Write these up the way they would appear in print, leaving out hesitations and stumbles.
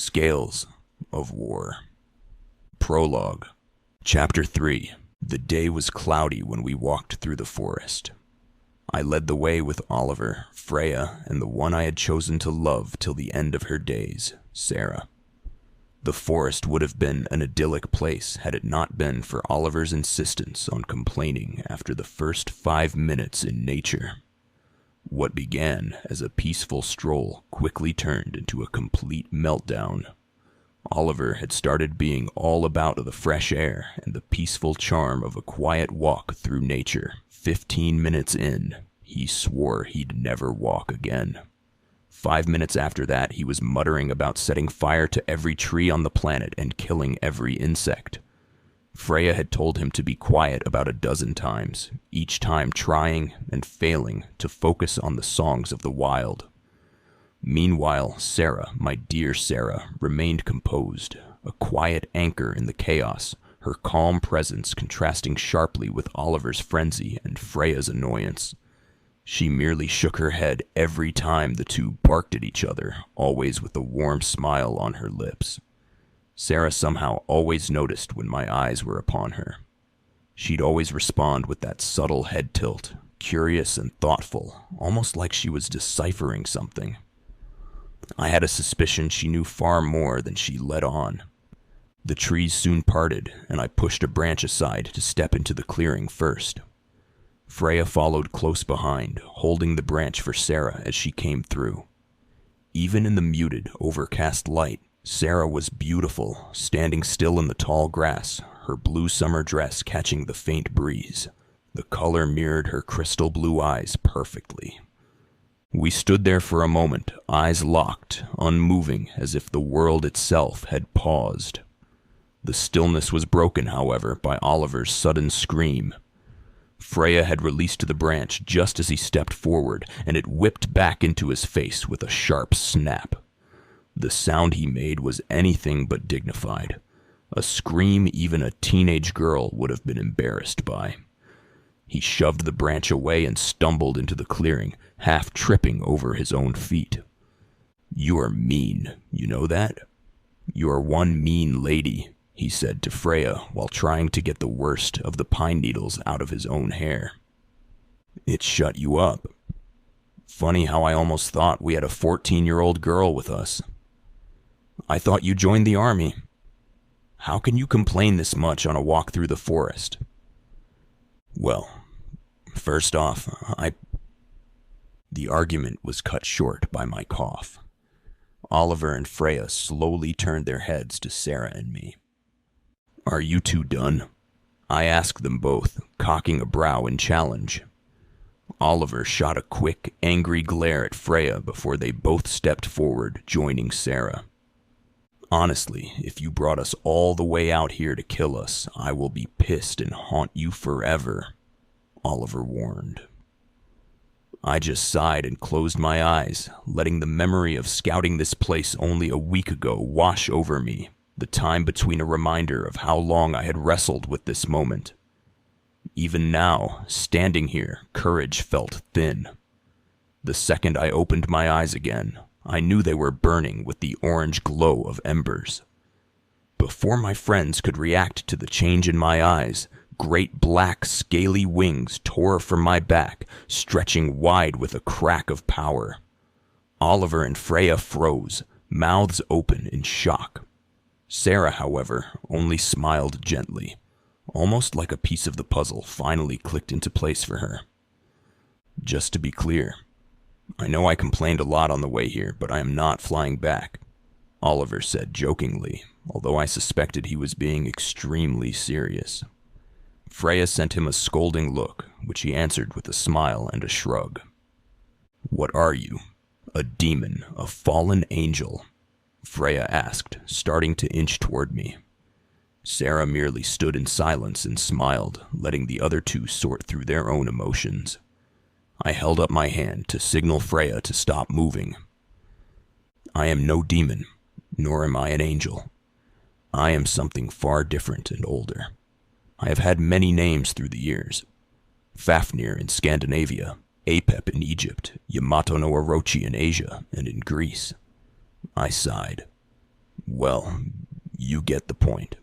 Scales of War. Prologue. Chapter 3. The day was cloudy when we walked through the forest. I led the way with Oliver, Freya, and the one I had chosen to love till the end of her days, Sarah. The forest would have been an idyllic place had it not been for Oliver's insistence on complaining after the first 5 minutes in nature. What began as a peaceful stroll quickly turned into a complete meltdown. Oliver had started being all about the fresh air and the peaceful charm of a quiet walk through nature. 15 minutes in, he swore he'd never walk again. 5 minutes after that, he was muttering about setting fire to every tree on the planet and killing every insect. Freya had told him to be quiet about a dozen times, each time trying and failing to focus on the songs of the wild. Meanwhile, Sarah, my dear Sarah, remained composed, a quiet anchor in the chaos, her calm presence contrasting sharply with Oliver's frenzy and Freya's annoyance. She merely shook her head every time the two barked at each other, always with a warm smile on her lips. Sarah somehow always noticed when my eyes were upon her. She'd always respond with that subtle head tilt, curious and thoughtful, almost like she was deciphering something. I had a suspicion she knew far more than she let on. The trees soon parted, and I pushed a branch aside to step into the clearing first. Freya followed close behind, holding the branch for Sarah as she came through. Even in the muted, overcast light, Sarah was beautiful, standing still in the tall grass, her blue summer dress catching the faint breeze. The color mirrored her crystal blue eyes perfectly. We stood there for a moment, eyes locked, unmoving, as if the world itself had paused. The stillness was broken, however, by Oliver's sudden scream. Freya had released the branch just as he stepped forward, and it whipped back into his face with a sharp snap. The sound he made was anything but dignified, a scream even a teenage girl would have been embarrassed by. He shoved the branch away and stumbled into the clearing, half tripping over his own feet. "You are mean, you know that? You are one mean lady," he said to Freya while trying to get the worst of the pine needles out of his own hair. "It shut you up. Funny how I almost thought we had a 14-year-old girl with us. I thought you joined the army. How can you complain this much on a walk through the forest?" "Well, first off, The argument was cut short by my cough. Oliver and Freya slowly turned their heads to Sarah and me. "Are you two done?" I asked them both, cocking a brow in challenge. Oliver shot a quick, angry glare at Freya before they both stepped forward, joining Sarah. "Honestly, if you brought us all the way out here to kill us, I will be pissed and haunt you forever," Oliver warned. I just sighed and closed my eyes, letting the memory of scouting this place only a week ago wash over me, the time between a reminder of how long I had wrestled with this moment. Even now, standing here, courage felt thin. The second I opened my eyes again, I knew they were burning with the orange glow of embers. Before my friends could react to the change in my eyes, great black, scaly wings tore from my back, stretching wide with a crack of power. Oliver and Freya froze, mouths open in shock. Sarah, however, only smiled gently, almost like a piece of the puzzle finally clicked into place for her. "Just to be clear, I know I complained a lot on the way here, but I am not flying back," Oliver said jokingly, although I suspected he was being extremely serious. Freya sent him a scolding look, which he answered with a smile and a shrug. "What are you? A demon, a fallen angel?" Freya asked, starting to inch toward me. Sarah merely stood in silence and smiled, letting the other two sort through their own emotions. I held up my hand to signal Freya to stop moving. "I am no demon, nor am I an angel. I am something far different and older. I have had many names through the years. Fafnir in Scandinavia, Apep in Egypt, Yamato no Orochi in Asia and in Greece." I sighed. Well, you get the point.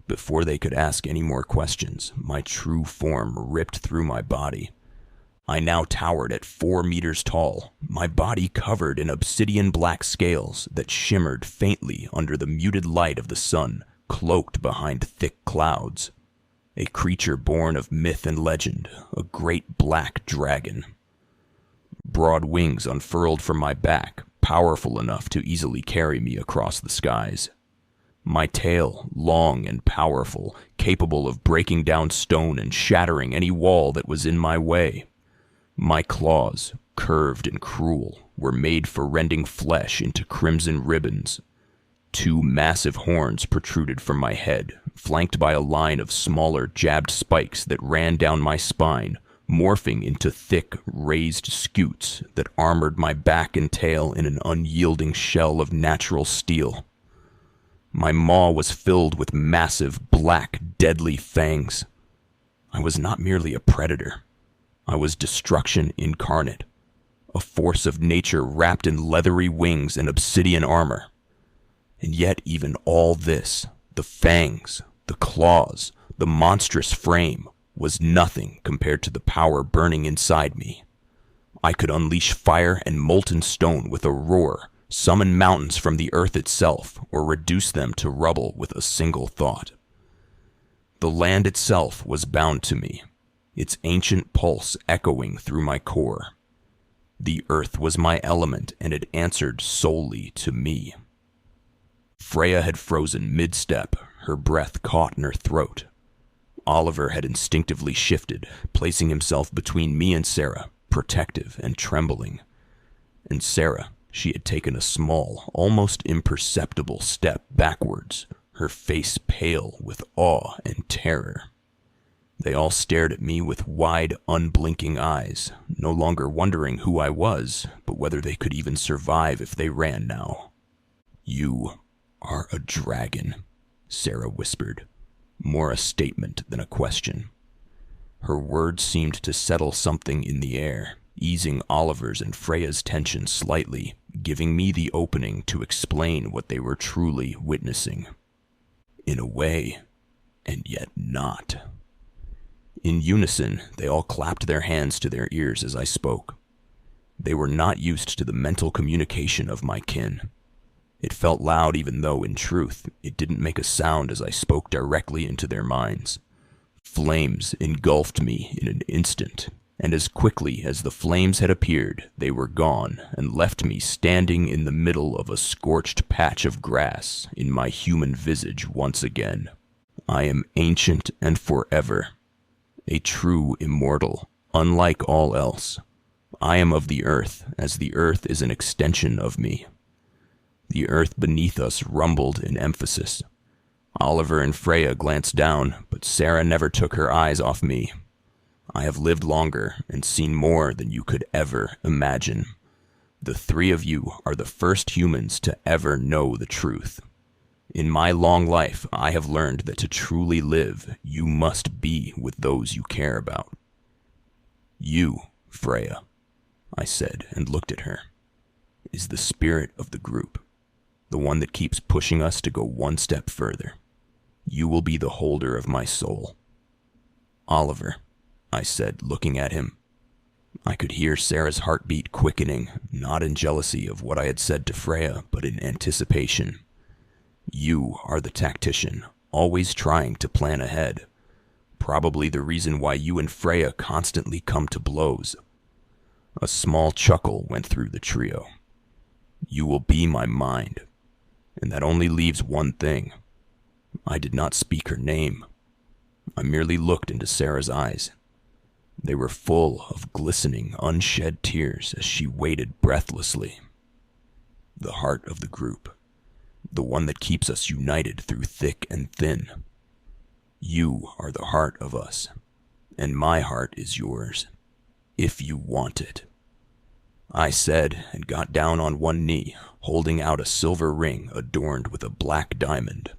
Before they could ask any more questions, my true form ripped through my body. I now towered at 4 meters tall, my body covered in obsidian black scales that shimmered faintly under the muted light of the sun, cloaked behind thick clouds. A creature born of myth and legend, a great black dragon. Broad wings unfurled from my back, powerful enough to easily carry me across the skies. My tail, long and powerful, capable of breaking down stone and shattering any wall that was in my way. My claws, curved and cruel, were made for rending flesh into crimson ribbons. 2 massive horns protruded from my head, flanked by a line of smaller jabbed spikes that ran down my spine, morphing into thick, raised scutes that armored my back and tail in an unyielding shell of natural steel. My maw was filled with massive, black, deadly fangs. I was not merely a predator. I was destruction incarnate, a force of nature wrapped in leathery wings and obsidian armor. And yet even all this, the fangs, the claws, the monstrous frame, was nothing compared to the power burning inside me. I could unleash fire and molten stone with a roar, summon mountains from the earth itself, or reduce them to rubble with a single thought. The land itself was bound to me, its ancient pulse echoing through my core. The earth was my element, and it answered solely to me. Freya had frozen mid-step, her breath caught in her throat. Oliver had instinctively shifted, placing himself between me and Sarah, protective and trembling. And Sarah, she had taken a small, almost imperceptible step backwards, her face pale with awe and terror. They all stared at me with wide, unblinking eyes, no longer wondering who I was, but whether they could even survive if they ran now. "You are a dragon," Sarah whispered, more a statement than a question. Her words seemed to settle something in the air, easing Oliver's and Freya's tension slightly, giving me the opening to explain what they were truly witnessing. In a way, and yet not. In unison, they all clapped their hands to their ears as I spoke. They were not used to the mental communication of my kin. It felt loud even though, in truth, it didn't make a sound as I spoke directly into their minds. Flames engulfed me in an instant, and as quickly as the flames had appeared, they were gone and left me standing in the middle of a scorched patch of grass in my human visage once again. I am ancient and forever. A true immortal, unlike all else. I am of the earth, as the earth is an extension of me. The earth beneath us rumbled in emphasis. Oliver and Freya glanced down, but Sarah never took her eyes off me. I have lived longer and seen more than you could ever imagine. The 3 of you are the first humans to ever know the truth. In my long life, I have learned that to truly live, you must be with those you care about. You, Freya, I said and looked at her, is the spirit of the group, the one that keeps pushing us to go one step further. You will be the holder of my soul. Oliver, I said, looking at him. I could hear Sarah's heartbeat quickening, not in jealousy of what I had said to Freya, but in anticipation. You are the tactician, always trying to plan ahead. Probably the reason why you and Freya constantly come to blows. A small chuckle went through the trio. You will be my mind, and that only leaves one thing. I did not speak her name. I merely looked into Sarah's eyes. They were full of glistening, unshed tears as she waited breathlessly. The heart of the group. The one that keeps us united through thick and thin. You are the heart of us, and my heart is yours, if you want it. I said, and got down on one knee, holding out a silver ring adorned with a black diamond.